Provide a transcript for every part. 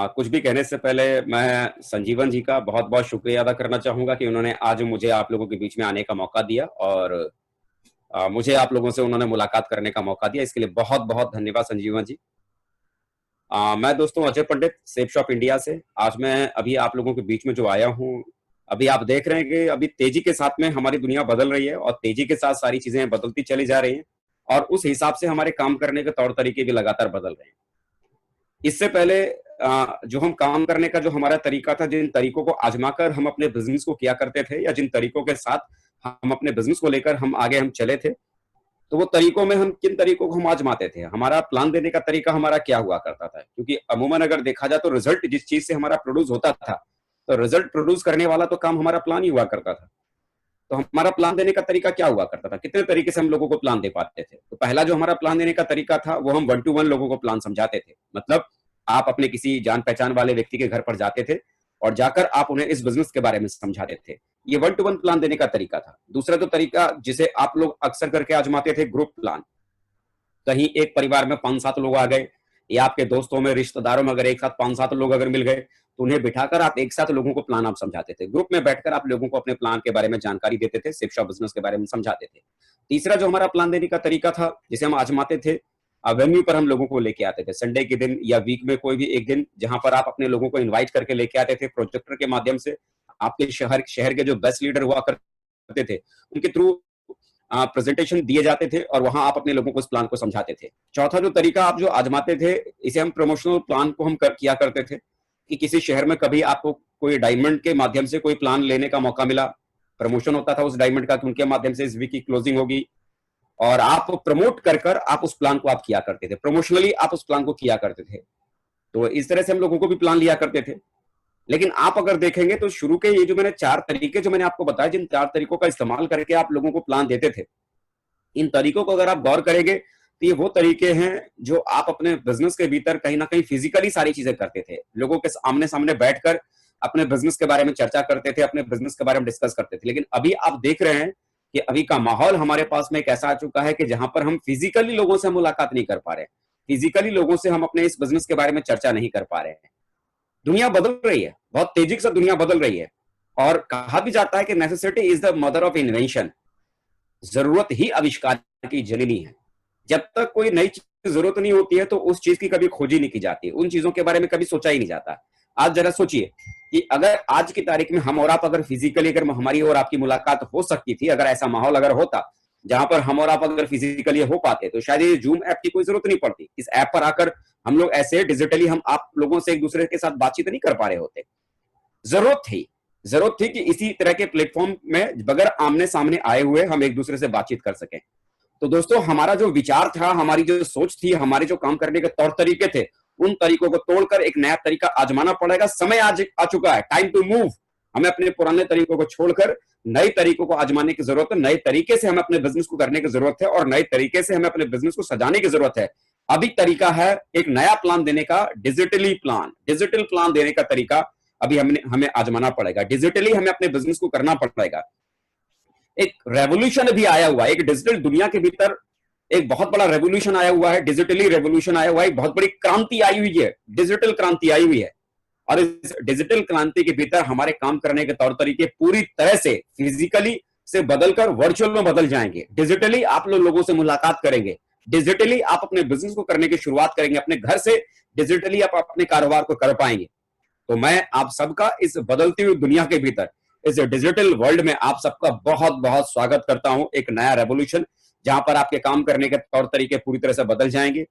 कुछ भी कहने से पहले मैं संजीवन जी का बहुत बहुत शुक्रिया अदा करना चाहूंगा कि उन्होंने आज मुझे आप लोगों के बीच में आने का मौका दिया और मुझे आप लोगों से उन्होंने मुलाकात करने का मौका दिया। इसके लिए बहुत बहुत धन्यवाद संजीवन जी। मैं दोस्तों अजय पंडित, सेफ शॉप इंडिया से आज मैं अभी आप लोगों के बीच में जो आया हूँ। अभी आप देख रहे हैं कि अभी तेजी के साथ में हमारी दुनिया बदल रही है और तेजी के साथ सारी चीजें बदलती चली जा रही हैं और उस हिसाब से हमारे काम करने के तौर तरीके भी लगातार बदल रहे हैं। इससे पहले जो हम काम करने का जो हमारा तरीका था, जिन तरीकों को आजमाकर हम अपने बिजनेस को किया करते थे या जिन तरीकों के साथ हम अपने बिजनेस को लेकर हम आगे हम चले थे, तो वो तरीकों में हम किन तरीकों को हम आजमाते थे, हमारा प्लान देने का तरीका हमारा क्या हुआ करता था। क्योंकि अमूमन अगर देखा जाए तो रिजल्ट जिस चीज से हमारा प्रोड्यूस होता था, तो रिजल्ट प्रोड्यूस करने वाला तो काम हमारा प्लान ही हुआ करता था। तो हमारा प्लान देने का तरीका क्या हुआ करता था, कितने तरीके से हम लोगों को प्लान दे पाते थे। तो पहला जो हमारा प्लान देने का तरीका था वो हम 1-to-1 लोगों को प्लान समझाते थे। मतलब आप अपने किसी जान पहचान वाले व्यक्ति के घर पर जाते थे और जाकर आप उन्हें इस बिजनेस के बारे में समझाते थे। ये 1-to-1 प्लान देने का तरीका था। दूसरा जो तरीका जिसे आप लोग अक्सर करके आजमाते थे, ग्रुप प्लान। कहीं एक परिवार में 5-7 लोग आ गए या आपके दोस्तों में रिश्तेदारों में अगर एक साथ 5-7 लोग अगर मिल गए तो उन्हें बिठाकर आप एक साथ लोगों को प्लान आप समझाते थे। ग्रुप में बैठकर आप लोगों को अपने प्लान के बारे में जानकारी देते थे, सेफ शॉप बिजनेस के बारे में समझाते थे। तीसरा जो हमारा प्लान देने का तरीका था जिसे हम आजमाते थे, वेन्यू पर हम लोगों को लेके आते थे। संडे के दिन या वीक में कोई भी एक दिन जहां पर आप अपने लोगों को इनवाइट करके लेके आते थे प्रोजेक्टर के माध्यम से। आपके शहर के जो बेस्ट लीडर हुआ करते थे उनके थ्रू प्रेजेंटेशन दिए जाते थे और वहां आप अपने लोगों को इस प्लान को समझाते थे। चौथा जो तरीका आप जो आजमाते थे, इसे हम प्रमोशनल प्लान को हम किया करते थे कि किसी शहर में कभी आपको कोई डायमंड के माध्यम से कोई प्लान लेने का मौका मिला, प्रमोशन होता था उस डायमंड का कि उनके माध्यम से इस वीक की क्लोजिंग होगी और आप प्रमोट कर आप उस प्लान को आप किया करते थे, प्रमोशनली आप उस प्लान को किया करते थे। तो इस तरह से हम लोगों को भी प्लान लिया करते थे। लेकिन आप अगर देखेंगे तो शुरू के ये जो मैंने 4 तरीके जो मैंने आपको बताया, जिन 4 तरीकों का इस्तेमाल करके आप लोगों को प्लान देते थे, इन तरीकों को अगर आप गौर करेंगे तो ये वो तरीके हैं जो आप अपने बिजनेस के भीतर कहीं ना कहीं फिजिकली सारी चीजें करते थे। लोगों के आमने सामने बैठकर अपने बिजनेस के बारे में चर्चा करते थे, अपने बिजनेस के बारे में डिस्कस करते थे। लेकिन अभी आप देख रहे हैं कि अभी का माहौल हमारे पास में एक ऐसा आ चुका है कि जहां पर हम फिजिकली लोगों से मुलाकात नहीं कर पा रहे, फिजिकली लोगों से हम अपने इस बिजनेस के बारे में चर्चा नहीं कर पा रहे हैं। दुनिया बदल रही है, बहुत तेजी से दुनिया बदल रही है और कहा भी जाता है कि necessity is the mother of invention. जरूरत ही आविष्कार की जननी है। जब तक कोई नई चीज जरूरत नहीं होती है तो उस चीज की कभी खोज ही नहीं की जाती, उन चीजों के बारे में कभी सोचा ही नहीं जाता। आज जरा सोचिए कि अगर आज की तारीख में हम और आप अगर फिजिकली अगर हमारी और आपकी मुलाकात हो सकती थी, अगर ऐसा माहौल अगर होता जहां पर हम और आप अगर फिजिकली हो पाते, तो शायद ये जूम ऐप की कोई जरूरत नहीं पड़ती। इस ऐप पर आकर हम लोग ऐसे डिजिटली हम आप लोगों से एक दूसरे के साथ बातचीत नहीं कर पा रहे होते। जरूरत थी कि इसी तरह के प्लेटफॉर्म में बगैर आमने सामने आए हुए हम एक दूसरे से बातचीत कर सकें। तो दोस्तों, हमारा जो विचार था, हमारी जो सोच थी, हमारे जो काम करने के तौर तरीके थे, उन तरीकों को तोड़कर एक नया तरीका आजमाना पड़ेगा। समय आज आ चुका है, टाइम टू मूव। हमें अपने पुराने तरीकों को छोड़कर नए तरीकों को आजमाने की जरूरत है। नए तरीके से हमें अपने बिजनेस को करने की जरूरत है और नए तरीके से हमें अपने बिजनेस को सजाने की जरूरत है। अभी तरीका है एक नया प्लान देने का, डिजिटल प्लान देने का तरीका अभी हमें आजमाना पड़ेगा। डिजिटली हमें अपने बिजनेस को करना पड़ेगा। एक रेवोल्यूशन अभी आया हुआ है, एक डिजिटल दुनिया के भीतर एक बहुत बड़ा रेवोल्यूशन आया हुआ है, डिजिटली रेवोल्यूशन आया हुआ है, बहुत बड़ी क्रांति आई हुई है, डिजिटल क्रांति आई हुई है। और इस डिजिटल क्रांति के भीतर हमारे काम करने के तौर तरीके पूरी तरह से फिजिकली से बदलकर वर्चुअल में बदल जाएंगे। डिजिटली आप लोगों से मुलाकात करेंगे, डिजिटली आप अपने बिजनेस को करने की शुरुआत करेंगे, अपने घर से डिजिटली आप अपने कारोबार को कर पाएंगे। तो मैं आप सबका इस बदलती हुई दुनिया के भीतर, इस डिजिटल वर्ल्ड में आप सबका बहुत बहुत स्वागत करता हूं। एक नया रेवोल्यूशन जहां पर आपके काम करने के तौर तरीके पूरी तरह से बदल जाएंगे।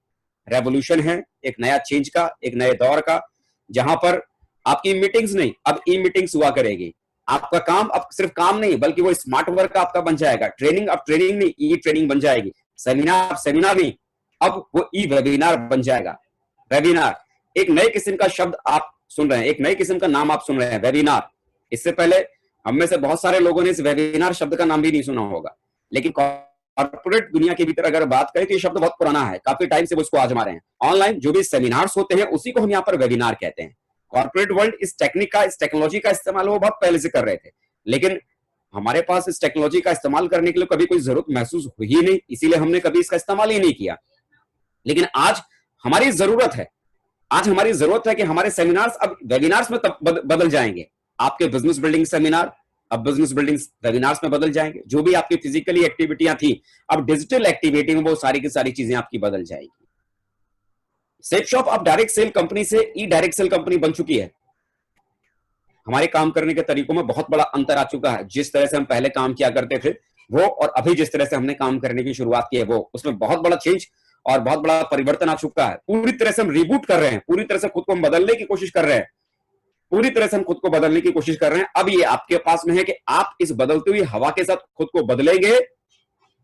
रेवोल्यूशन है एक नया चेंज का, एक नए दौर का, जहां पर आपकी मीटिंग्स नहीं, अब ई मीटिंग्स हुआ करेगी। आपका काम अब सिर्फ काम नहीं बल्कि वो स्मार्ट वर्क आपका बन जाएगा। ट्रेनिंग अब ट्रेनिंग नहीं, ई ट्रेनिंग बन जाएगी। सेमिनार नहीं, अब वो ई वेबिनार बन जाएगा। वेबिनार एक नए किस्म का शब्द आप सुन रहे हैं, एक नए किस्म का नाम आप सुन रहे हैं, वेबिनार। इससे पहले हम में से बहुत सारे लोगों ने इस वेबिनार शब्द का नाम भी नहीं सुना होगा। लेकिन कॉर्पोरेट दुनिया के भीतर अगर बात करें तो ये शब्द बहुत पुराना है, काफी टाइम से वो इसको आजमा रहे हैं। ऑनलाइन जो भी सेमिनार्स होते हैं उसी को हम यहाँ पर वेबिनार कहते हैं। कॉर्पोरेट वर्ल्ड इस टेक्नोलॉजी का इस्तेमाल वो बहुत पहले से कर रहे थे, लेकिन हमारे पास इस टेक्नोलॉजी का इस्तेमाल करने के लिए कभी कोई जरूरत महसूस हुई ही नहीं, इसीलिए हमने कभी इसका इस्तेमाल ही नहीं किया। लेकिन आज हमारी जरूरत है आज हमारी जरूरत है कि हमारे सेमिनार्स अब वेबिनार्स में बदल जाएंगे। आपके बिजनेस बिल्डिंग सेमिनार अब बिजनेस बिल्डिंग वेबिनार्स में बदल जाएंगे। जो भी आपकी फिजिकली एक्टिविटियां थी अब डिजिटल एक्टिविटी में वो सारी की सारी चीजें आपकी बदल जाएगी। सेफ शॉप अब डायरेक्ट सेल कंपनी से ई डायरेक्ट सेल कंपनी बन चुकी है। हमारे काम करने के तरीकों में बहुत बड़ा अंतर आ चुका है। जिस तरह से हम पहले काम किया करते थे वो और अभी जिस तरह से हमने काम करने की शुरुआत की है वो, उसमें बहुत बड़ा चेंज और बहुत बड़ा परिवर्तन आ चुका है। पूरी तरह से हम रिबूट कर रहे हैं, पूरी तरह से खुद को हम बदलने की कोशिश कर रहे हैं, पूरी तरह से हम खुद को बदलने की कोशिश कर रहे हैं। अब ये आपके पास में है कि आप इस बदलती हुई हवा के साथ खुद को बदलेंगे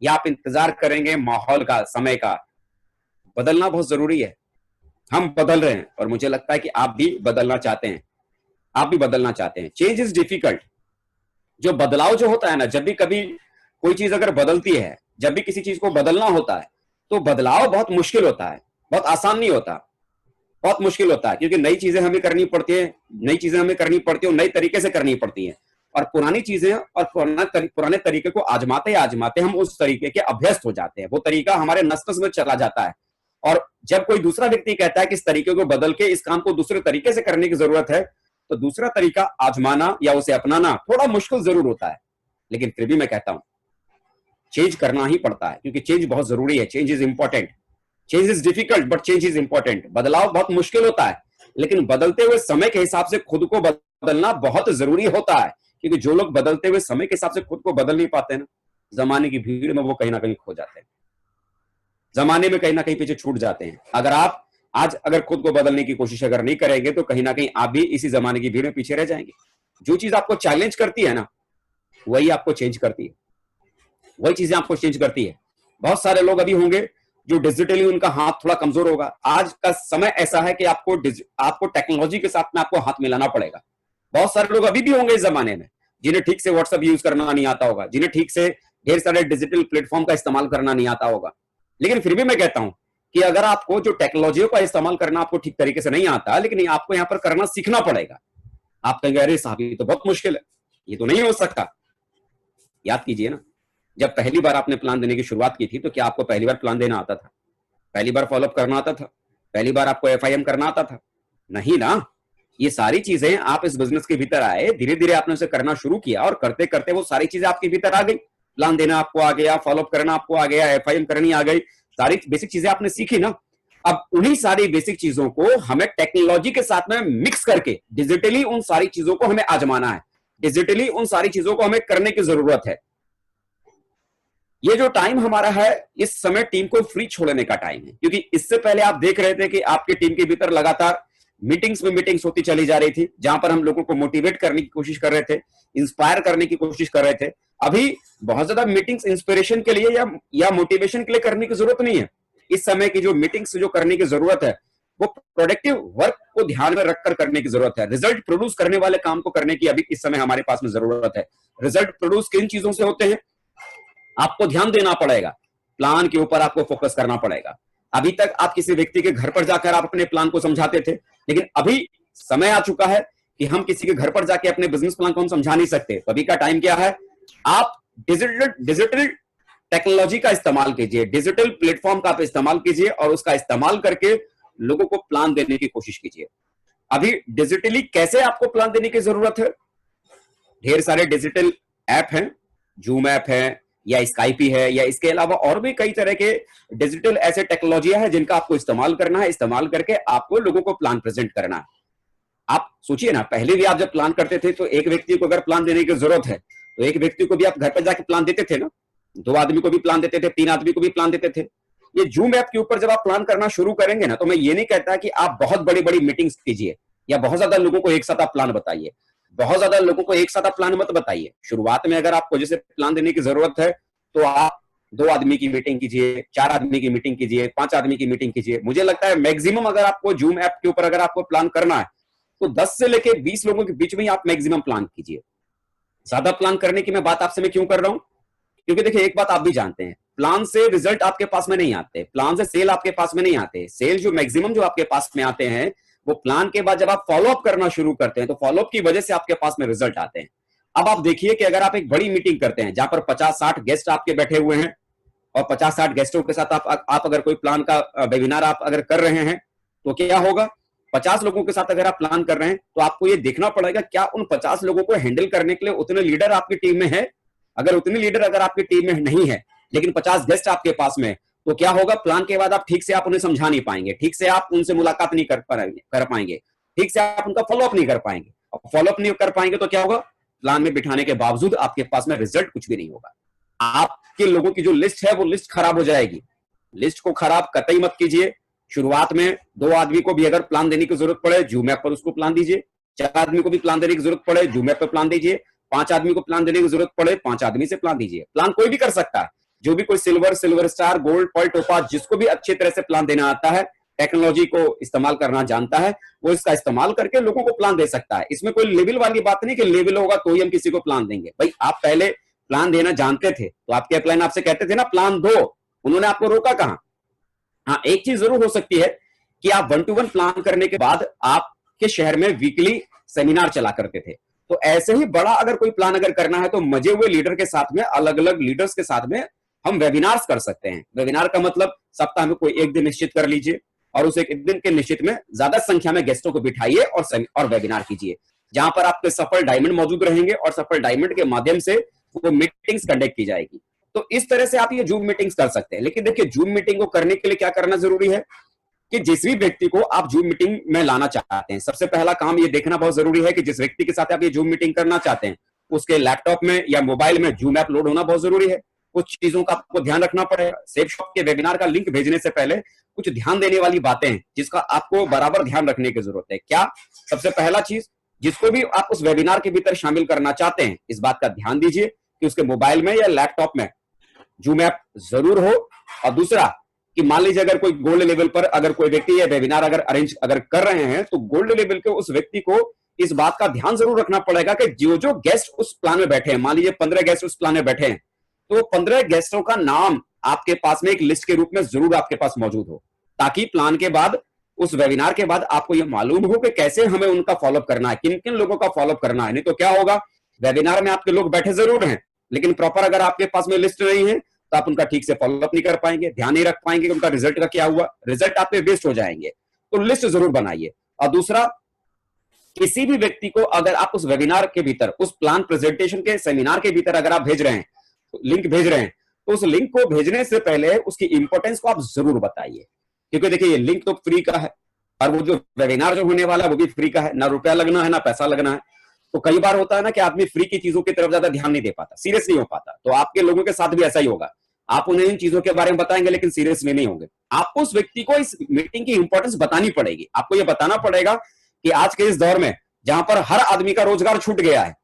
या आप इंतजार करेंगे माहौल का, समय का। बदलना बहुत जरूरी है। हम बदल रहे हैं और मुझे लगता है कि आप भी बदलना चाहते हैं, आप भी बदलना चाहते हैं। Change is difficult. जो बदलाव जो होता है ना, जब भी कभी कोई चीज अगर बदलती है, जब भी किसी चीज को बदलना होता है तो बदलाव बहुत मुश्किल होता है, बहुत आसान नहीं होता, बहुत मुश्किल होता है। क्योंकि नई चीजें हमें करनी पड़ती है, नई चीजें हमें करनी पड़ती है और नई तरीके से करनी पड़ती है। और पुरानी चीजें और पुराने तरीके को आजमाते आजमाते हम उस तरीके के अभ्यस्त हो जाते हैं। वो तरीका हमारे नस नस में चला जाता है। और जब कोई दूसरा व्यक्ति कहता है कि इस तरीके को बदल के इस काम को दूसरे तरीके से करने की जरूरत है, तो दूसरा तरीका आजमाना या उसे अपनाना थोड़ा मुश्किल जरूर होता है। लेकिन फिर भी मैं कहता हूं चेंज करना ही पड़ता है, क्योंकि चेंज बहुत जरूरी है। Change is important. Change is difficult but change is important. बदलाव बहुत मुश्किल होता है, लेकिन बदलते हुए समय के हिसाब से खुद को बदलना बहुत जरूरी होता है। क्योंकि जो लोग बदलते हुए समय के हिसाब से खुद को बदल नहीं पाते ना, जमाने की भीड़ में वो कहीं ना कहीं खो जाते हैं, जमाने में कहीं ना कहीं पीछे छूट जाते हैं। अगर आप आज अगर खुद को बदलने की कोशिश अगर नहीं करेंगे तो कहीं ना कहीं आप भी इसी जमाने की भीड़ में पीछे रह जाएंगे। जो चीज आपको चैलेंज करती है ना, वही आपको चेंज करती है, वही चीजें आपको चेंज करती है। बहुत सारे लोग अभी होंगे जो डिजिटली उनका हाथ थोड़ा कमजोर होगा। आज का समय ऐसा है कि आपको टेक्नोलॉजी के साथ में आपको हाथ मिलाना पड़ेगा। बहुत सारे लोग अभी भी होंगे इस जमाने में जिन्हें ठीक से व्हाट्सएप यूज करना नहीं आता होगा, जिन्हें ठीक से ढेर सारे डिजिटल प्लेटफॉर्म का इस्तेमाल करना नहीं आता होगा। लेकिन फिर भी मैं कहता हूं कि अगर आपको जो टेक्नोलॉजी का इस्तेमाल करना आपको ठीक तरीके से नहीं आता, लेकिन आपको यहां पर करना सीखना पड़ेगा। आप कहेंगे अरे साहब ये तो बहुत मुश्किल है, ये तो नहीं हो सकता। याद कीजिए ना, जब पहली बार आपने प्लान देने की शुरुआत की थी तो क्या आपको पहली बार प्लान देना आता था? पहली बार फॉलोअप करना आता था? पहली बार आपको एफआईएम करना आता था? नहीं ना। ये सारी चीजें आप इस बिजनेस के भीतर आए, धीरे धीरे आपने उसे करना शुरू किया और करते करते वो सारी चीजें आपके भीतर आ गई। प्लान देना आपको आ गया, फॉलोअप करना आपको आ गया, एफआईएम करनी आ गई, सारी बेसिक चीजें आपने सीखी ना। अब उन्हीं सारी बेसिक चीजों को हमें टेक्नोलॉजी के साथ में मिक्स करके डिजिटली उन सारी चीजों को हमें आजमाना है, डिजिटली उन सारी चीजों को हमें करने की जरूरत है। ये जो टाइम हमारा है, इस समय टीम को फ्री छोड़ने का टाइम है। क्योंकि इससे पहले आप देख रहे थे कि आपकी टीम के भीतर लगातार मीटिंग्स में मीटिंग्स होती चली जा रही थी, जहां पर हम लोगों को मोटिवेट करने की कोशिश कर रहे थे, इंस्पायर करने की कोशिश कर रहे थे। अभी बहुत ज्यादा मीटिंग्स इंस्पिरेशन के लिए या मोटिवेशन के लिए करने की जरूरत नहीं है। इस समय की जो मीटिंग्स जो करने की जरूरत है वो प्रोडक्टिव वर्क को ध्यान में रखकर करने की जरूरत है। रिजल्ट प्रोड्यूस करने वाले काम को करने की अभी इस समय हमारे पास में जरूरत है। रिजल्ट प्रोड्यूस किन चीजों से होते हैं, आपको ध्यान देना पड़ेगा, प्लान के ऊपर आपको फोकस करना पड़ेगा। अभी तक आप किसी व्यक्ति के घर पर जाकर आप अपने प्लान को समझाते थे, लेकिन अभी समय आ चुका है कि हम किसी के घर पर जाके अपने बिजनेस प्लान को हम समझा नहीं सकते। अभी का टाइम क्या है, आप डिजिटल टेक्नोलॉजी का इस्तेमाल कीजिए, डिजिटल प्लेटफॉर्म का आप इस्तेमाल कीजिए और उसका इस्तेमाल करके लोगों को प्लान देने की कोशिश कीजिए। अभी डिजिटली कैसे आपको प्लान देने की जरूरत है, ढेर सारे डिजिटल ऐप हैं, जूम ऐप है या स्काइपी है या इसके अलावा और भी कई तरह के डिजिटल ऐसे टेक्नोलॉजियां हैं जिनका आपको इस्तेमाल करना है। इस्तेमाल करके आपको लोगों को प्लान प्रेजेंट करना है। आप सोचिए ना, पहले भी आप जब प्लान करते थे तो एक व्यक्ति को अगर प्लान देने की जरूरत है तो एक व्यक्ति को भी आप घर पर जाके प्लान देते थे ना, 2 आदमी को भी प्लान देते थे, 3 आदमी को भी प्लान देते थे। ये जूम ऐप के ऊपर जब आप प्लान करना शुरू करेंगे ना, तो मैं ये नहीं कहता कि आप बहुत बड़ी बड़ी मीटिंग्स कीजिए या बहुत ज्यादा लोगों को एक साथ आप प्लान बताइए। बहुत ज्यादा लोगों को एक साथ आप प्लान मत बताइए। शुरुआत में अगर आपको जैसे प्लान देने की जरूरत है तो आप 2 आदमी की मीटिंग कीजिए, 4 आदमी की मीटिंग कीजिए, 5 आदमी की मीटिंग कीजिए। मुझे लगता है मैक्सिमम अगर आपको जूम ऐप के ऊपर अगर आपको प्लान करना है तो 10 से लेके 20 लोगों के बीच में ही आप मैक्सिमम प्लान कीजिए। ज्यादा प्लान करने की मैं बात आपसे मैं क्यों कर रहा हूं, क्योंकि देखिए एक बात आप भी जानते हैं, प्लान से रिजल्ट आपके पास में नहीं आते, प्लान से सेल आपके पास में नहीं आते। सेल जो मैक्सिमम जो आपके पास में आते हैं वो प्लान के बाद जब आप फॉलोअप करना शुरू करते हैं तो फॉलोअप की वजह से आपके पास में रिजल्ट आते हैं। अब आप देखिए कि अगर आप एक बड़ी मीटिंग करते हैं जहां पर 50-60 गेस्ट आपके बैठे हुए हैं और 50-60 गेस्टों के साथ आप अगर कोई प्लान का वेबिनार आप अगर कर रहे हैं तो क्या होगा, 50 लोगों के साथ अगर आप प्लान कर रहे हैं तो आपको ये देखना पड़ेगा क्या उन 50 लोगों को हैंडल करने के लिए उतने लीडर आपकी टीम में है। अगर उतने लीडर अगर आपकी टीम में नहीं है लेकिन 50 गेस्ट आपके पास में, तो क्या होगा, प्लान के बाद आप ठीक से आप उन्हें समझा नहीं पाएंगे, ठीक से आप उनसे मुलाकात नहीं कर पाएंगे, ठीक से आप उनका फॉलोअप नहीं कर पाएंगे। फॉलोअप नहीं कर पाएंगे तो क्या होगा, प्लान में बिठाने के बावजूद आपके पास में रिजल्ट कुछ भी नहीं होगा। आपके लोगों की जो लिस्ट है वो लिस्ट खराब हो जाएगी। लिस्ट को खराब कतई मत कीजिए। शुरुआत में 2 आदमी को भी अगर प्लान देने की जरूरत पड़े जूम ऐप पर उसको प्लान दीजिए, 4 आदमी को भी प्लान देने की जरूरत पड़े जूम ऐप पर प्लान दीजिए, 5 आदमी को प्लान देने की जरूरत पड़े 5 आदमी से प्लान दीजिए। प्लान कोई भी कर सकता है, जो भी कोई silver star, gold, pearl, topaz, जिसको भी अच्छी तरह से प्लान देना आता है, टेक्नोलॉजी को इस्तेमाल करना जानता है, वो इसका इस्तेमाल करके लोगों को प्लान दे सकता है। इसमें कोई लेवल वाली बात नहीं कि लेवल होगा तो ही हम किसी को प्लान देंगे। भाई आप पहले प्लान देना जानते थे तो आपके अपलाइन आपसे कहते थे ना प्लान दो, उन्होंने आपको रोका कहां। हाँ, एक चीज जरूर हो सकती है कि आप 1 to 1 प्लान करने के बाद आपके शहर में वीकली सेमिनार चला करते थे, तो ऐसे ही बड़ा अगर कोई प्लान अगर करना है तो मजे हुए लीडर के साथ में, अलग अलग लीडर्स के साथ में हम वेबिनार्स कर सकते हैं। वेबिनार का मतलब सप्ताह में कोई एक दिन निश्चित कर लीजिए और उस एक दिन के निश्चित में ज्यादा संख्या में गेस्टों को बिठाइए और वेबिनार कीजिए, जहां पर आपके सफल डायमंड मौजूद रहेंगे और सफल डायमंड के माध्यम से वो मीटिंग्स कंडक्ट की जाएगी। तो इस तरह से आप ये जूम मीटिंग्स कर सकते हैं। लेकिन देखिए, जूम मीटिंग को करने के लिए क्या करना जरूरी है कि जिस भी व्यक्ति को आप जूम मीटिंग में लाना चाहते हैं, सबसे पहला काम ये देखना बहुत जरूरी है कि जिस व्यक्ति के साथ आप ये जूम मीटिंग करना चाहते हैं उसके लैपटॉप में या मोबाइल में जूम ऐप लोड होना बहुत जरूरी है। कुछ चीजों का आपको ध्यान रखना पड़ेगा। सेफ शॉप के वेबिनार का लिंक भेजने से पहले कुछ ध्यान देने वाली बातें हैं जिसका आपको बराबर ध्यान रखने की जरूरत है। क्या? सबसे पहला चीज, जिसको भी आप उस वेबिनार के भीतर शामिल करना चाहते हैं, इस बात का ध्यान दीजिए कि उसके मोबाइल में या लैपटॉप में जूम ऐप जरूर हो। और दूसरा कि मान लीजिए अगर कोई गोल्ड लेवल पर अगर कोई व्यक्ति ये वेबिनार अगर अरेंज अगर कर रहे हैं तो गोल्ड लेवल के उस व्यक्ति को इस बात का ध्यान जरूर रखना पड़ेगा कि जो जो गेस्ट उस प्लान में बैठे हैं, मान लीजिए 15 गेस्ट उस प्लान में बैठे हैं, तो 15 गेस्टों का नाम आपके पास में एक लिस्ट के रूप में जरूर आपके पास मौजूद हो, ताकि प्लान के बाद, उस वेबिनार के बाद आपको यह मालूम हो कि कैसे हमें उनका फॉलोअप करना है, किन किन लोगों का फॉलोअप करना है। नहीं तो क्या होगा, वेबिनार में आपके लोग बैठे जरूर हैं लेकिन प्रॉपर अगर आपके पास में लिस्ट नहीं है तो आप उनका ठीक से फॉलोअप नहीं कर पाएंगे, ध्यान नहीं रख पाएंगे कि उनका रिजल्ट का क्या हुआ, रिजल्ट आपके वेस्ट हो जाएंगे। तो लिस्ट जरूर बनाइए। और दूसरा, किसी भी व्यक्ति को अगर आप उस वेबिनार के भीतर, उस प्लान प्रेजेंटेशन के सेमिनार के भीतर अगर आप भेज रहे हैं, लिंक भेज रहे हैं, तो उस लिंक को भेजने से पहले उसकी इंपॉर्टेंस को आप जरूर बताइए। क्योंकि देखिए, ये लिंक तो फ्री का है और वो जो वेबिनार जो होने वाला है वो भी फ्री का है, ना रुपया लगना है ना पैसा लगना है। तो कई बार होता है ना कि आदमी फ्री की चीजों की तरफ ज्यादा ध्यान नहीं दे पाता, सीरियस नहीं हो पाता। तो आपके लोगों के साथ भी ऐसा ही होगा, आप उन्हें इन चीजों के बारे में बताएंगे लेकिन सीरियसली नहीं होंगे। आपको उस व्यक्ति को इस मीटिंग की इंपॉर्टेंस बतानी पड़ेगी। आपको यह बताना पड़ेगा कि आज के इस दौर में जहां पर हर आदमी का रोजगार छूट गया है,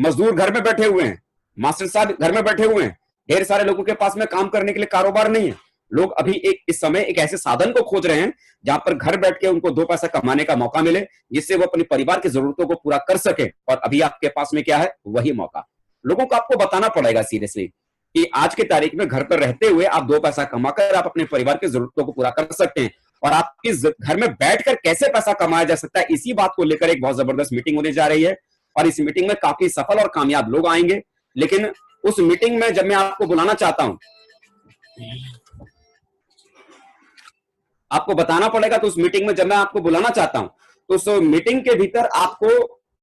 मजदूर घर में बैठे हुए हैं, मास्टर साहब घर में बैठे हुए हैं, ढेर सारे लोगों के पास में काम करने के लिए कारोबार नहीं है। लोग अभी इस समय एक ऐसे साधन को खोज रहे हैं जहां पर घर बैठ के उनको 2 पैसा कमाने का मौका मिले, जिससे वो अपने परिवार की जरूरतों को पूरा कर सके। और अभी आपके पास में क्या है, वही मौका। लोगों को आपको बताना पड़ेगा सीरियसली कि आज की तारीख में घर पर रहते हुए आप 2 पैसा कमाकर आप अपने परिवार की जरूरतों को पूरा कर सकते हैं। और आपके घर में बैठकर कैसे पैसा कमाया जा सकता है, इसी बात को लेकर एक बहुत जबरदस्त मीटिंग होने जा रही है। और इस मीटिंग में काफी सफल और कामयाब लोग आएंगे। लेकिन उस मीटिंग में जब मैं आपको बुलाना चाहता हूं, आपको बताना पड़ेगा। तो उस मीटिंग में जब मैं आपको बुलाना चाहता हूं तो उस मीटिंग के भीतर आपको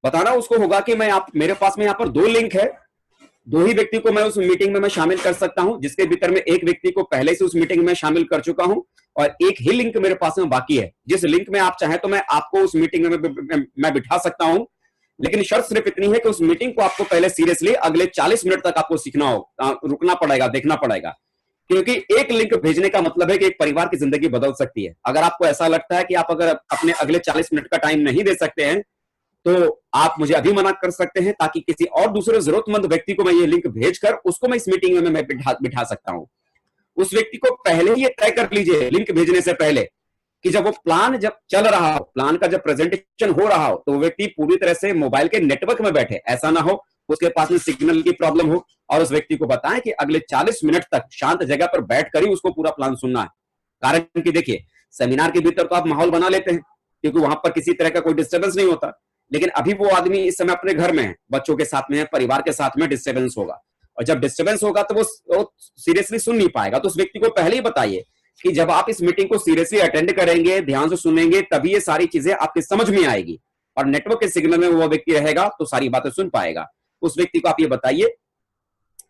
बताना उसको होगा कि मेरे पास में यहां पर 2 लिंक है, 2 ही व्यक्ति को मैं उस मीटिंग में मैं शामिल कर सकता हूं, जिसके भीतर में एक व्यक्ति को पहले से उस मीटिंग में शामिल कर चुका हूं और एक ही लिंक मेरे पास में बाकी है। जिस लिंक में आप चाहें तो मैं आपको उस मीटिंग में मैं बिठा सकता हूं, लेकिन शर्त सिर्फ इतनी है कि उस मीटिंग को आपको पहले सीरियसली अगले 40 मिनट तक आपको सीखना हो, रुकना पड़ेगा, देखना पड़ेगा। क्योंकि एक लिंक भेजने का मतलब है कि एक परिवार की जिंदगी बदल सकती है। अगर आपको ऐसा लगता है कि आप अगर अपने अगले 40 मिनट का टाइम नहीं दे सकते हैं तो आप मुझे अभी मना कर सकते हैं, ताकि किसी और दूसरे जरूरतमंद व्यक्ति को मैं ये लिंक भेजकर उसको मैं इस मीटिंग में मैं बिठा सकता हूं। उस व्यक्ति को पहले ही ये तय कर लीजिए लिंक भेजने से पहले कि जब वो प्लान जब चल रहा हो, प्लान का जब प्रेजेंटेशन हो रहा हो, तो वो व्यक्ति पूरी तरह से मोबाइल के नेटवर्क में बैठे। ऐसा ना हो उसके पास में सिग्नल की प्रॉब्लम हो, और उस व्यक्ति को बताएं कि अगले 40 मिनट तक शांत जगह पर बैठकर ही उसको पूरा प्लान सुनना है। कारण कि देखिए, सेमिनार के भीतर तो आप माहौल बना लेते हैं क्योंकि वहां पर किसी तरह का कोई डिस्टर्बेंस नहीं होता, लेकिन अभी वो आदमी इस समय अपने घर में है, बच्चों के साथ में है, परिवार के साथ में डिस्टर्बेंस होगा। और जब डिस्टर्बेंस होगा तो वो सीरियसली सुन नहीं पाएगा। तो उस व्यक्ति को पहले ही बताइए कि जब आप इस मीटिंग को सीरियसली अटेंड करेंगे, ध्यान से सुनेंगे, तभी ये सारी चीजें आपके समझ में आएगी। और नेटवर्क के सिग्नल में वो व्यक्ति रहेगा तो सारी बातें सुन पाएगा। उस व्यक्ति को आप ये बताइए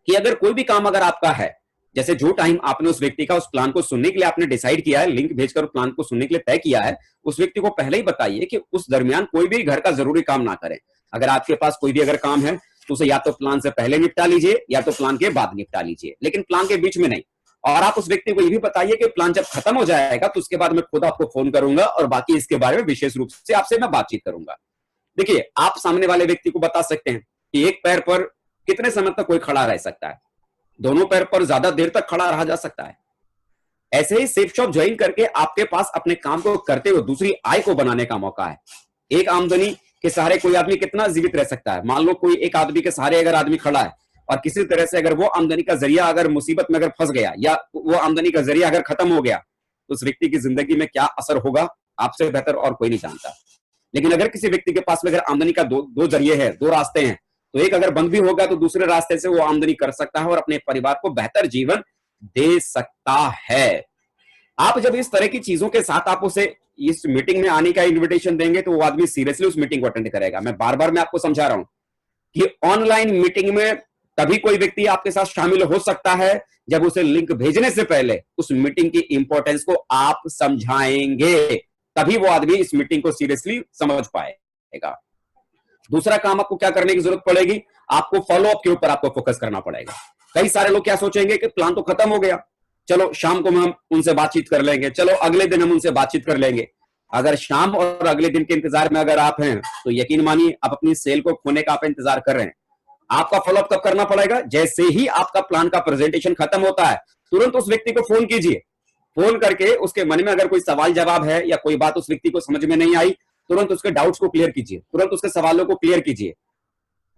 कि अगर कोई भी काम अगर आपका है, जैसे जो टाइम आपने उस व्यक्ति का उस प्लान को सुनने के लिए आपने डिसाइड किया है, लिंक भेजकर प्लान को सुनने के लिए तय किया है, उस व्यक्ति को पहले ही बताइए कि उस दरमियान कोई भी घर का जरूरी काम ना करें। अगर आपके पास कोई भी अगर काम है तो उसे या तो प्लान से पहले निपटा लीजिए या तो प्लान के बाद निपटा लीजिए, लेकिन प्लान के बीच में नहीं। और आप उस व्यक्ति को ये भी बताइए कि प्लान जब खत्म हो जाएगा तो उसके बाद मैं खुद आपको फोन करूंगा और बाकी इसके बारे में विशेष रूप से आपसे मैं बातचीत करूंगा। देखिए, आप सामने वाले व्यक्ति को बता सकते हैं कि एक पैर पर कितने समय तक कोई खड़ा रह सकता है, दोनों पैर पर ज्यादा देर तक खड़ा रहा जा सकता है। ऐसे ही सेफ शॉप ज्वाइन करके आपके पास अपने काम को करते हुए दूसरी आय को बनाने का मौका है। एक आमदनी के सहारे कोई आदमी कितना जीवित रह सकता है? मान लो कोई एक आदमी के सहारे अगर आदमी खड़ा है और किसी तरह से अगर वो आमदनी का जरिया अगर मुसीबत में अगर फंस गया या वो आमदनी का जरिया अगर खत्म हो गया तो उस व्यक्ति की जिंदगी में क्या असर होगा, आपसे बेहतर और कोई नहीं जानता। लेकिन अगर किसी व्यक्ति के पास में अगर आमदनी का दो जरिए हैं, दो रास्ते हैं, तो एक अगर बंद भी होगा तो दूसरे रास्ते से वो आमदनी कर सकता है और अपने परिवार को बेहतर जीवन दे सकता है। आप जब इस तरह की चीजों के साथ आप उसे इस मीटिंग में आने का इन्विटेशन देंगे तो वो आदमी सीरियसली उस मीटिंग को अटेंड करेगा। मैं बार बार मैं आपको समझा रहा हूं कि ऑनलाइन मीटिंग में तभी कोई व्यक्ति आपके साथ शामिल हो सकता है जब उसे लिंक भेजने से पहले उस मीटिंग की इंपॉर्टेंस को आप समझाएंगे, तभी वो आदमी इस मीटिंग को सीरियसली समझ पाएगा। दूसरा काम आपको क्या करने की जरूरत पड़ेगी, आपको फॉलो अप के ऊपर आपको फोकस करना पड़ेगा। कई सारे लोग क्या सोचेंगे कि प्लान तो खत्म हो गया, चलो शाम को हम उनसे बातचीत कर लेंगे, चलो अगले दिन हम उनसे बातचीत कर लेंगे। अगर शाम और अगले दिन के इंतजार में अगर आप हैं तो यकीन मानिए आप अपनी सेल को खोने का आप इंतजार कर रहे हैं। आपका फॉलोअप कब करना पड़ेगा? जैसे ही आपका प्लान का प्रेजेंटेशन खत्म होता है तुरंत उस व्यक्ति को फोन कीजिए। फोन करके उसके मन में अगर कोई सवाल जवाब है या कोई बात उस व्यक्ति को समझ में नहीं आई, तुरंत उसके डाउट्स को क्लियर कीजिए, तुरंत उसके सवालों को क्लियर कीजिए।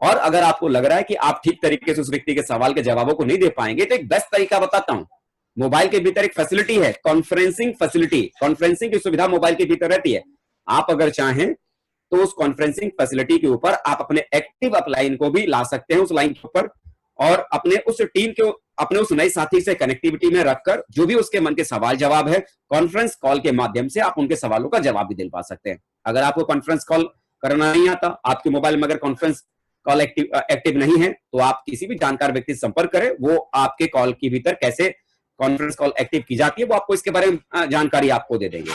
और अगर आपको लग रहा है कि आप ठीक तरीके से उस व्यक्ति के सवाल के जवाबों को नहीं दे पाएंगे तो एक बेस्ट तरीका बताता हूं। मोबाइल के भीतर एक फैसिलिटी है, कॉन्फ्रेंसिंग फैसिलिटी। कॉन्फ्रेंसिंग की सुविधा मोबाइल के भीतर रहती है। आप अगर चाहें तो उस कॉन्फ्रेंसिंग फैसिलिटी के ऊपर आप अपने एक्टिव अपलाइन को भी ला सकते हैं उस लाइन के ऊपर, और अपने उस टीम के अपने उस नए साथी से कनेक्टिविटी में रखकर जो भी उसके मन के सवाल जवाब है कॉन्फ्रेंस कॉल के माध्यम से आप उनके सवालों का जवाब भी दिलवा सकते हैं। अगर आपको कॉन्फ्रेंस कॉल करना नहीं आता, आपके मोबाइल में अगर कॉन्फ्रेंस कॉल एक्टिव नहीं है, तो आप किसी भी जानकार व्यक्ति से संपर्क करें, वो आपके कॉल के भीतर कैसे कॉन्फ्रेंस कॉल एक्टिव की जाती है वो आपको इसके बारे में जानकारी आपको दे देंगे।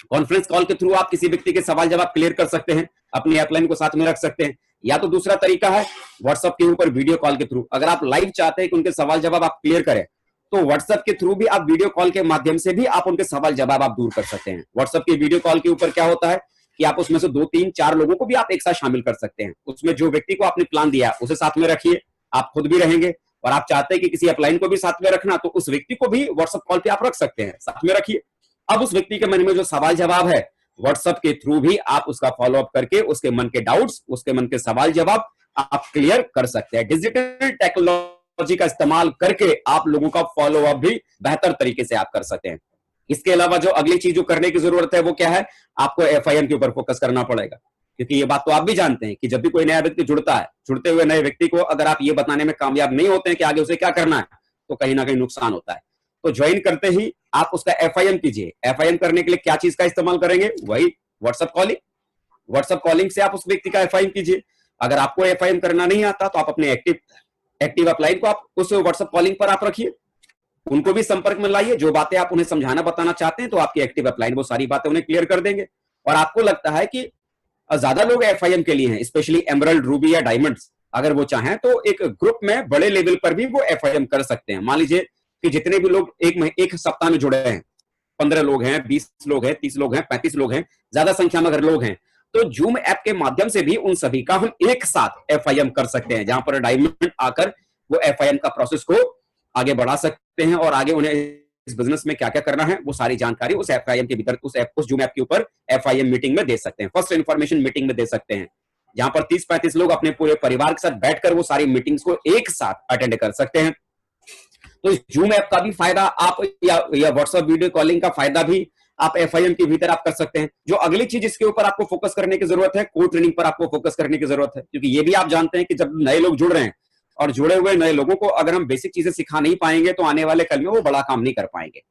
कॉन्फ्रेंस कॉल के थ्रू आप किसी व्यक्ति के सवाल जवाब क्लियर कर सकते हैं, अपनी अपलाइन को साथ में रख सकते हैं। या तो दूसरा तरीका है व्हाट्सएप के ऊपर वीडियो कॉल के थ्रू। अगर आप लाइव चाहते हैं कि उनके सवाल जवाब आप क्लियर करें तो व्हाट्सएप के थ्रू भी आप वीडियो कॉल के माध्यम से भी आप उनके सवाल जवाब आप दूर कर सकते हैं। व्हाट्सएप के वीडियो कॉल के ऊपर क्या होता है कि आप उसमें से 2, 3, 4 लोगों को भी आप एक साथ शामिल कर सकते हैं। उसमें जो व्यक्ति को आपने प्लान दिया उसे साथ में रखिए, आप खुद भी रहेंगे, और आप चाहते हैं कि किसी अपलाइन को भी साथ में रखना तो उस व्यक्ति को भी व्हाट्सएप कॉल पे आप रख सकते हैं, साथ में रखिए। अब उस व्यक्ति के मन में जो सवाल जवाब है व्हाट्सएप के थ्रू भी आप उसका फॉलोअप करके उसके मन के डाउट्स, उसके मन के सवाल जवाब आप क्लियर कर सकते हैं। डिजिटल टेक्नोलॉजी का इस्तेमाल करके आप लोगों का फॉलोअप भी बेहतर तरीके से आप कर सकते हैं। इसके अलावा जो अगली चीज जो करने की जरूरत है वो क्या है, आपको एफआईएम के ऊपर फोकस करना पड़ेगा, क्योंकि ये बात तो आप भी जानते हैं कि जब भी कोई नया व्यक्ति जुड़ता है, जुड़ते हुए नए व्यक्ति को अगर आप ये बताने में कामयाब नहीं होते हैं कि आगे उसे क्या करना है, तो कहीं ना कहीं नुकसान होता है। तो ज्वाइन करते ही आप उसका एफआईएम कीजिए। एफआईएम करने के लिए क्या चीज का इस्तेमाल करेंगे? वही व्हाट्सएप कॉलिंग। व्हाट्सएप कॉलिंग से आप उस व्यक्ति का एफआईएम कीजिए। अगर आपको एफआईएम करना नहीं आता तो आप अपने एक्टिव अपलाइन को आप उस व्हाट्सएप कॉलिंग पर आप रखिए, उनको भी संपर्क में लाइए। जो बातें आप उन्हें समझाना बताना चाहते हैं तो आपकी एक्टिव अपलाइन वो सारी बातें उन्हें क्लियर कर देंगे। और आपको लगता है कि ज्यादा लोग एफआईएम के लिए हैं, स्पेशली एमरल्ड, रूबी या डायमंड्स, अगर वो चाहें तो एक ग्रुप में बड़े लेवल पर भी वो एफआईएम कर सकते हैं। मान लीजिए कि जितने भी लोग एक सप्ताह में जुड़े हैं, 15 लोग हैं, 20 लोग हैं, 30 लोग हैं, 35 लोग हैं, ज्यादा संख्या में अगर लोग हैं तो जूम ऐप के माध्यम से भी उन सभी का हम एक साथ एफआईएम कर सकते हैं, जहां पर डायमंड आकर वो एफआईएम का प्रोसेस को आगे बढ़ा सकते हैं और आगे उन्हें इस बिजनेस में क्या क्या करना है वो सारी जानकारी उस एफआईएम के भीतर उस जूम ऐप के ऊपर एफआईएम मीटिंग में दे सकते हैं, फर्स्ट इन्फॉर्मेशन मीटिंग में दे सकते हैं, जहां पर 30-35 लोग अपने पूरे परिवार के साथ बैठकर वो सारी मीटिंग्स को एक साथ अटेंड कर सकते हैं। तो इस जूम ऐप का भी फायदा आप या व्हाट्सएप वीडियो कॉलिंग का फायदा भी आप एफआईएम के भीतर आप कर सकते हैं। जो अगली चीज इसके ऊपर आपको फोकस करने की जरूरत है, कोर ट्रेनिंग पर आपको फोकस करने की जरूरत है, क्योंकि ये भी आप जानते हैं कि जब नए लोग जुड़ रहे हैं और जुड़े हुए नए लोगों को अगर हम बेसिक चीजें सिखा नहीं पाएंगे तो आने वाले कल में वो बड़ा काम नहीं कर पाएंगे।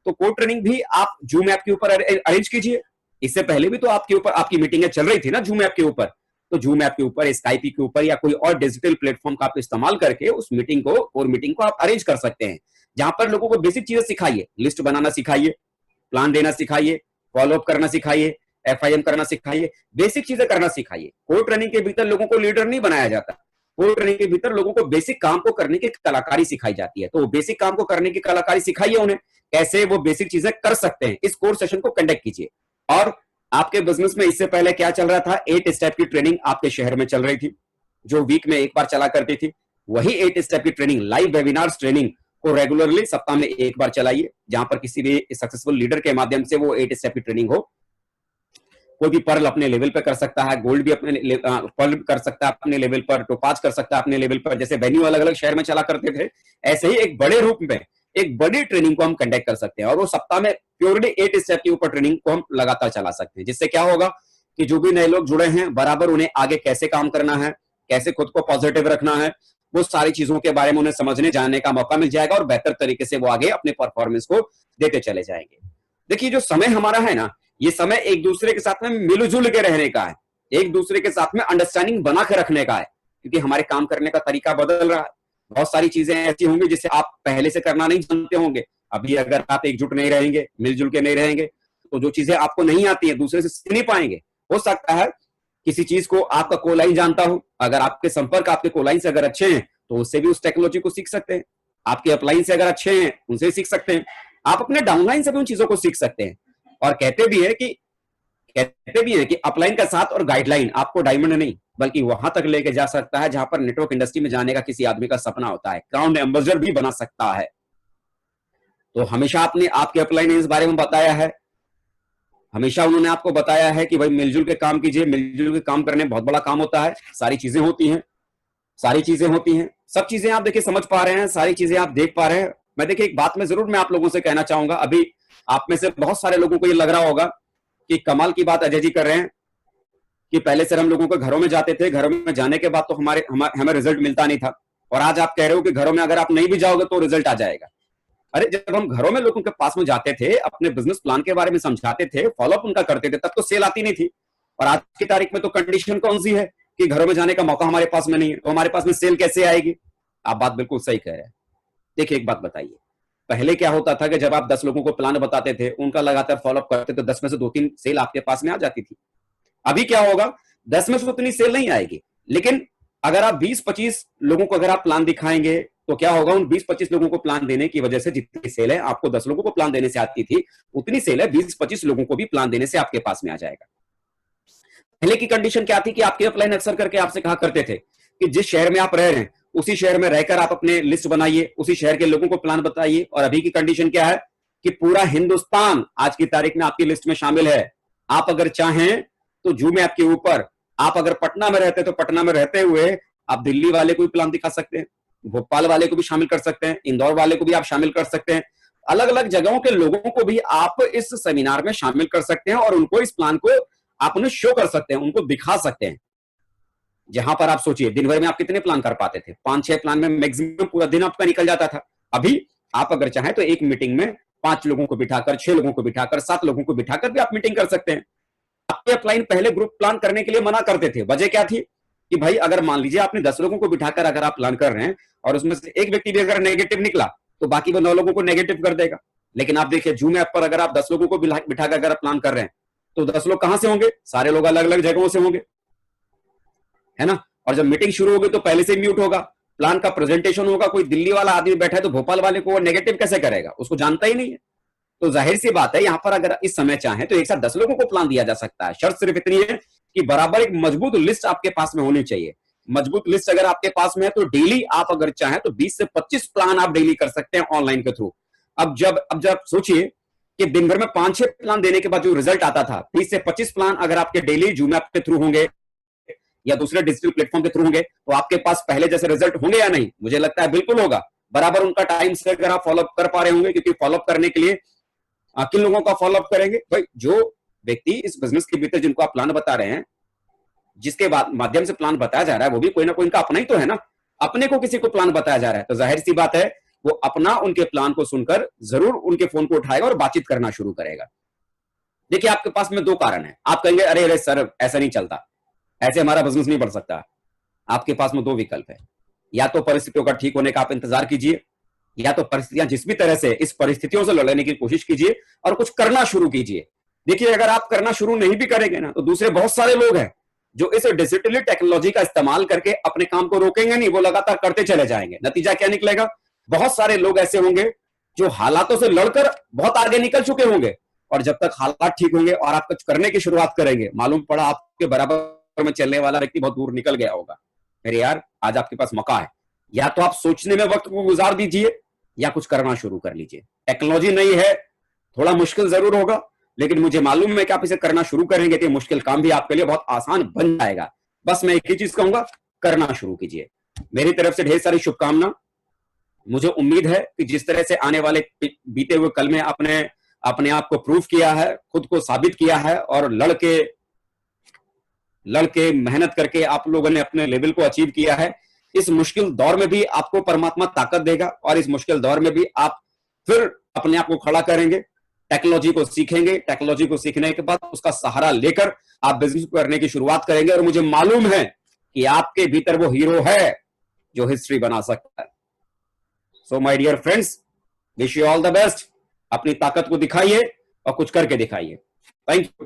तो कोड ट्रेनिंग भी आप जूम ऐप के ऊपर अरेंज कीजिए। इससे पहले भी तो आपके ऊपर आपकी मीटिंगें चल रही थी ना जूम ऐप के ऊपर, तो जूम ऐप के ऊपर, स्काइप के ऊपर या कोई और डिजिटल प्लेटफॉर्म का आप इस्तेमाल करके उस मीटिंग को और मीटिंग को आप अरेंज कर सकते हैं, जहां पर लोगों को बेसिक चीजें सिखाइए, लिस्ट बनाना सिखाइए, प्लान देना सिखाइए, फॉलोअप करना सिखाइए, एफआईएम करना सिखाइए, बेसिक चीजें करना सिखाइए। कोड ट्रेनिंग के भीतर लोगों को लीडर नहीं बनाया जाता, कोड ट्रेनिंग के भीतर लोगों को बेसिक काम को करने की कलाकारी सिखाई जाती है। तो बेसिक काम को करने की कलाकारी सिखाइए उन्हें, कैसे वो बेसिक चीजें कर सकते हैं। इस कोर्स सेशन को कंडक्ट कीजिए। और आपके बिजनेस में इससे पहले क्या चल रहा था, 8 स्टेप की ट्रेनिंग आपके शहर में चल रही थी, जो वीक में एक बार चला करती थी। वही 8 स्टेप की ट्रेनिंग, लाइव वेबिनार्स ट्रेनिंग को रेगुलरली सप्ताह में एक बार चलाइए, जहां पर किसी भी सक्सेसफुल लीडर के माध्यम से वो 8 स्टेप की ट्रेनिंग हो। कोई भी पर्ल अपने लेवल पे कर सकता है, गोल्ड भी अपने पर्ल कर सकता है अपने लेवल पर, टोपाज कर सकता है अपने लेवल पर। जैसे वेन्यू अलग अलग शहर में चला करते थे, ऐसे ही एक बड़े रूप में एक बड़ी ट्रेनिंग को हम कंडक्ट कर सकते हैं, और वो सप्ताह में प्योरली 8 स्टेप के ऊपर ट्रेनिंग को हम लगातार चला सकते हैं। जिससे क्या होगा कि जो भी नए लोग जुड़े हैं, बराबर उन्हें आगे कैसे काम करना है, कैसे खुद को पॉजिटिव रखना है, वो सारी चीजों के बारे में उन्हें समझने जानने का मौका मिल जाएगा, और बेहतर तरीके से वो आगे अपने परफॉर्मेंस को देते चले जाएंगे। देखिए, जो समय हमारा है ना, ये समय एक दूसरे के साथ में मिलजुल के रहने का है, एक दूसरे के साथ में अंडरस्टैंडिंग बना के रखने का है, क्योंकि हमारे काम करने का तरीका बदल रहा है। बहुत सारी चीजें ऐसी होंगी जिसे आप पहले से करना नहीं जानते होंगे। अभी अगर आप एकजुट नहीं रहेंगे, मिलजुल के नहीं रहेंगे, तो जो चीजें आपको नहीं आती है दूसरे से सीख नहीं पाएंगे। हो सकता है किसी चीज को आपका कोलाइन जानता हो, अगर आपके संपर्क आपके कोलाइन से अगर अच्छे हैं तो उससे भी उस टेक्नोलॉजी को सीख सकते हैं। आपके अपलाइन से अगर अच्छे हैं उनसे सीख सकते हैं। आप अपने डाउनलाइन से भी उन चीजों को सीख सकते हैं। और कहते भी है कि अपलाइन का साथ और गाइडलाइन आपको डायमंड नहीं बल्कि वहां तक लेके जा सकता है जहां पर नेटवर्क इंडस्ट्री में जाने का किसी आदमी का सपना होता है, क्राउन एम्बेसडर भी बना सकता है। तो हमेशा आपने आपके अपलाइन ने इस बारे में बताया है, हमेशा उन्होंने आपको बताया है कि भाई मिलजुल के काम कीजिए, मिलजुल के काम करने में बहुत बड़ा काम होता है, सारी चीजें होती हैं, सब चीजें आप देखिए समझ पा रहे हैं, सारी चीजें आप देख पा रहे हैं। मैं देखिए एक बात में जरूर मैं आप लोगों से कहना चाहूंगा, अभी आप में से बहुत सारे लोगों को ये लग रहा होगा कि कमाल की बात अजय जी कर रहे हैं कि पहले से हम लोगों को घरों में जाते थे, घरों में जाने के बाद तो हमें रिजल्ट मिलता नहीं था, और आज आप कह रहे हो कि घरों में अगर आप नहीं भी जाओगे तो रिजल्ट आ जाएगा। अरे जब हम घरों में लोगों के पास में जाते थे, अपने बिजनेस प्लान के बारे में समझाते थे, फॉलोअप उनका करते थे, तब तो सेल आती नहीं थी। और आज की तारीख में तो कंडीशन कौन सी है कि घरों में जाने का मौका हमारे पास में नहीं है, तो हमारे पास में सेल कैसे आएगी? आप बात बिल्कुल सही कह रहे हैं। देखिए एक बात बताइए, पहले क्या होता था कि जब आप 10 लोगों को प्लान बताते थे, उनका लगातार फॉलोअप करते तो 10 में से 2-3 सेल आपके पास में आ जाती थी। अभी क्या होगा, 10 में से उतनी सेल नहीं आएगी, लेकिन अगर आप 20-25 लोगों को अगर आप प्लान दिखाएंगे तो क्या होगा, उन 20-25 लोगों को प्लान देने की वजह से जितनी सेल है आपको 10 लोगों को प्लान देने से आती थी, उतनी सेल है 20-25 लोगों को भी प्लान देने से आपके पास में आ जाएगा। पहले की कंडीशन क्या थी कि आपके अपलाइन अक्सर करके आपसे कहा करते थे कि जिस शहर में आप रह रहे हैं उसी शहर में रहकर आप अपने लिस्ट बनाइए, उसी शहर के लोगों को प्लान बताइए। और अभी की कंडीशन क्या है कि पूरा हिंदुस्तान आज की तारीख में आपकी लिस्ट में शामिल है। आप अगर चाहें तो जूम ऐप के ऊपर, आप अगर पटना में रहते तो पटना में रहते हुए आप दिल्ली वाले को भी प्लान दिखा सकते हैं, भोपाल वाले को भी शामिल कर सकते हैं, इंदौर वाले को भी आप शामिल कर सकते हैं, अलग अलग जगहों के लोगों को भी आप इस सेमिनार में शामिल कर सकते हैं, और उनको इस प्लान को आप उन्हें शो कर सकते हैं, उनको दिखा सकते हैं। जहां पर आप सोचिए दिन भर में आप कितने प्लान कर पाते थे, 5-6 प्लान में मैक्सिमम पूरा दिन आपका निकल जाता था। अभी आप अगर चाहें तो एक मीटिंग में 5 लोगों को बिठाकर, 6 लोगों को बिठाकर, 7 लोगों को बिठाकर भी आप मीटिंग कर सकते हैं। आपके अपलाइन पहले ग्रुप प्लान करने के लिए मना करते थे, वजह क्या थी कि भाई अगर मान लीजिए आपने 10 लोगों को बिठाकर अगर आप प्लान कर रहे हैं और उसमें से एक व्यक्ति भी अगर नेगेटिव निकला तो बाकी वो 9 लोगों को नेगेटिव कर देगा। लेकिन आप देखिए जूम ऐप पर अगर आप 10 लोगों को बिठाकर अगर आप प्लान कर रहे हैं तो 10 लोग कहां से होंगे, सारे लोग अलग अलग जगहों से होंगे, है ना। और जब मीटिंग शुरू होगी तो पहले से म्यूट होगा, प्लान का प्रेजेंटेशन होगा, कोई दिल्ली वाला आदमी बैठा है तो भोपाल वाले को वो नेगेटिव कैसे करेगा, उसको जानता ही नहीं है। तो जाहिर सी बात है, यहां पर अगर इस समय चाहें तो एक साथ 10 लोगों को प्लान दिया जा सकता है। शर्त सिर्फ इतनी है कि बराबर एक मजबूत लिस्ट आपके पास में होनी चाहिए। मजबूत लिस्ट अगर आपके पास में है तो डेली आप अगर चाहें तो 20 से 25 प्लान आप डेली कर सकते हैं ऑनलाइन के थ्रू। अब जब सोचिए कि दिन भर में 5-6 प्लान देने के बाद जो रिजल्ट आता था, 30 से 25 प्लान अगर आपके डेली जूम ऐप के थ्रू होंगे या दूसरे डिजिटल प्लेटफॉर्म के थ्रू होंगे तो आपके पास पहले जैसे रिजल्ट होंगे या नहीं, मुझे लगता है बिल्कुल होगा। बराबर उनका टाइम से अगर आप फॉलोअप कर पा रहे होंगे, क्योंकि फॉलोअप करने के लिए किन लोगों का फॉलोअप करेंगे भाई, जो व्यक्ति इस बिजनेस के भीतर जिनको आप प्लान बता रहे हैं, जिसके माध्यम से प्लान बताया जा रहा है, वो भी कोई ना कोई इनका अपना ही तो है ना, अपने को किसी को प्लान बताया जा रहा है। तो जाहिर सी बात है वो अपना उनके प्लान को सुनकर जरूर उनके फोन को उठाएगा और बातचीत करना शुरू करेगा। देखिए, आपके पास में दो कारण है। आप कहेंगे अरे अरे सर ऐसा नहीं चलता, ऐसे हमारा बिजनेस नहीं बढ़ सकता। आपके पास में दो विकल्प है, या तो परिस्थितियों का ठीक होने का आप इंतजार कीजिए, या तो परिस्थितियां जिस भी तरह से इस परिस्थितियों से लड़ने की कोशिश कीजिए और कुछ करना शुरू कीजिए। देखिए, अगर आप करना शुरू नहीं भी करेंगे ना, तो दूसरे बहुत सारे लोग हैं जो इस डिजिटली टेक्नोलॉजी का इस्तेमाल करके अपने काम को रोकेंगे नहीं, वो लगातार करते चले जाएंगे। नतीजा क्या निकलेगा? बहुत सारे लोग ऐसे होंगे जो हालातों से लड़कर बहुत आगे निकल चुके होंगे, और जब तक हालात ठीक होंगे और आप कुछ करने की शुरुआत करेंगे, मालूम पड़ा आपके बराबर में चलने वाला व्यक्ति बहुत दूर निकल गया होगा। मेरे यार, आज आपके पास मौका है, या तो आप सोचने में वक्त को गुजार दीजिए या कुछ करना शुरू कर लीजिए। टेक्नोलॉजी नहीं है, थोड़ा मुश्किल जरूर होगा, लेकिन मुझे मालूम है कि आप इसे करना शुरू करेंगे तो मुश्किल काम भी आपके लिए बहुत आसान बन जाएगा। बस मैं एक ही चीज कहूंगा, करना शुरू कीजिए। मेरी तरफ से ढेर सारी शुभकामना। मुझे उम्मीद है कि जिस तरह से आने वाले बीते हुए कल में आपने अपने आप को प्रूव किया है, खुद को साबित किया है, और लड़के मेहनत करके आप लोगों ने अपने लेवल को अचीव किया है, इस मुश्किल दौर में भी आपको परमात्मा ताकत देगा, और इस मुश्किल दौर में भी आप फिर अपने आप को खड़ा करेंगे, टेक्नोलॉजी को सीखेंगे, टेक्नोलॉजी को सीखने के बाद उसका सहारा लेकर आप बिजनेस करने की शुरुआत करेंगे, और मुझे मालूम है कि आपके भीतर वो हीरो है जो हिस्ट्री बना सकता है। So my dear friends, wish you all the best. अपनी ताकत को दिखाइए और कुछ करके दिखाइए। Thank you.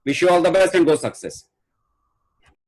Wish you all the best and go success.